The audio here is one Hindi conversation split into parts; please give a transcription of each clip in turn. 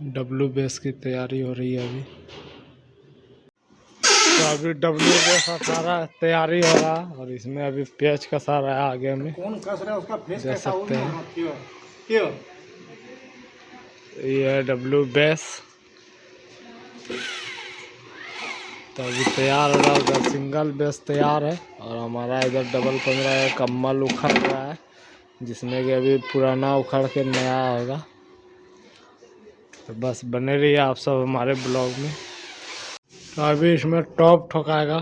डब्लू बेस की तैयारी हो रही है अभी। तो अभी डब्लू बेस 18 तैयारी हो रहा है और इसमें अभी पेच कसा रहा है आगे में। कौन कस रहा है उसका फेस देख कैसा सकते हैं क्यों ये है डब्लू बेस। तो अभी तैयार हो रहा है, उधर सिंगल बेस तैयार है और हमारा इधर डबल 15 कम्बल उखड़ रहा है, जिसमें कि अभी पुराना उखड़ के नया होगा। तो बस बने रहिए आप सब हमारे ब्लॉग में। तो अभी इसमें टॉप ठोकाएगा।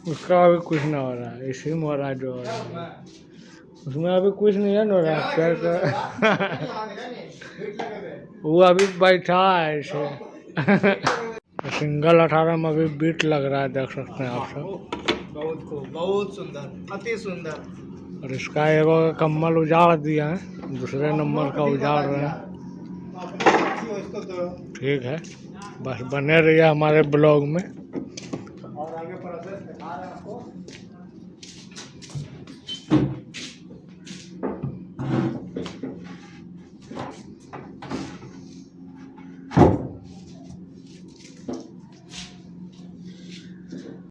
उसका अभी कुछ ना हो रहा है, इसी में हो रहा है जो हो रहा है, उसमें अभी कुछ नहीं है हो रहा है। वो अभी बैठा है इसे। सिंगल 18 में अभी बीट लग रहा है, देख सकते हैं आप सब। बहुत सुंदर, अति सुंदर। और इसका एगो कम्बल उजाड़ दिया है, दूसरे नंबर का उजाड़ रहे हैं। ठीक है, बस बने रहिए हमारे ब्लॉग में। और आगे प्रोसेस दिखा रहे हैं आपको।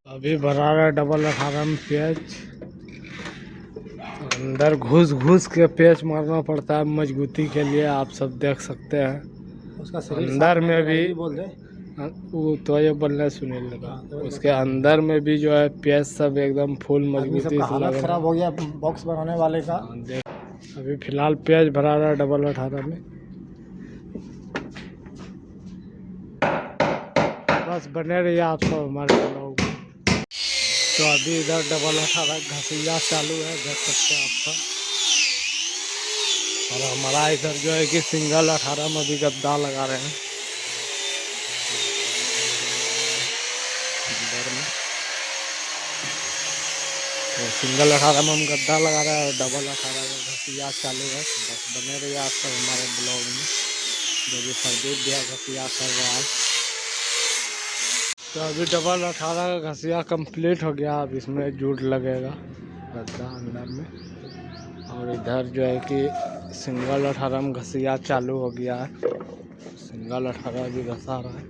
अभी भरा रहा है डबल 18 में पेच। अंदर घुस घुस के पेच मारना पड़ता है मजबूती के लिए, आप सब देख सकते हैं। उसका अंदर में भी बोल दे। वो तो ये बोलने सुनील लगा, उसके अंदर में भी जो है पेच सब एकदम फुल मजबूती से हालत लगा। खराब हो गया बॉक्स बनाने वाले का। अभी फिलहाल पेच भरा रहा है डबल 18 में। बस बने रहिए आप सब हमारे ब्लॉग में। तो अभी इधर डबल 18 घसिया चालू है, देख सकते हैं आप सब। और हमारा इधर जो है कि सिंगल 18 में भी गद्दा लगा रहे हैं इधर में। तो सिंगल 18 में हम गद्दा लगा रहे हैं और डबल 18 का घसिया चालू है। बस बने रहिए आप सब हमारे ब्लॉग में, जो भी सरदूर दिया घसिया कर रहा है। तो अभी डबल 18 का घसिया कंप्लीट हो गया। अब इसमें जूट लगेगा गद्दा अंदर में। और इधर जो है कि सिंगल 18 में घसिया चालू हो गया है, सिंगल 18 भी घसा रहा है।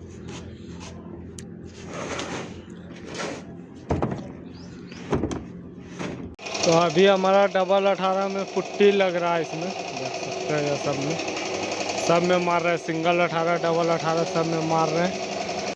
तो अभी हमारा डबल 18 में पुट्टी लग रहा है, इसमें देख सकते हैं। सब में मार रहे हैं, सिंगल 18 डबल 18 सब में मार रहे हैं।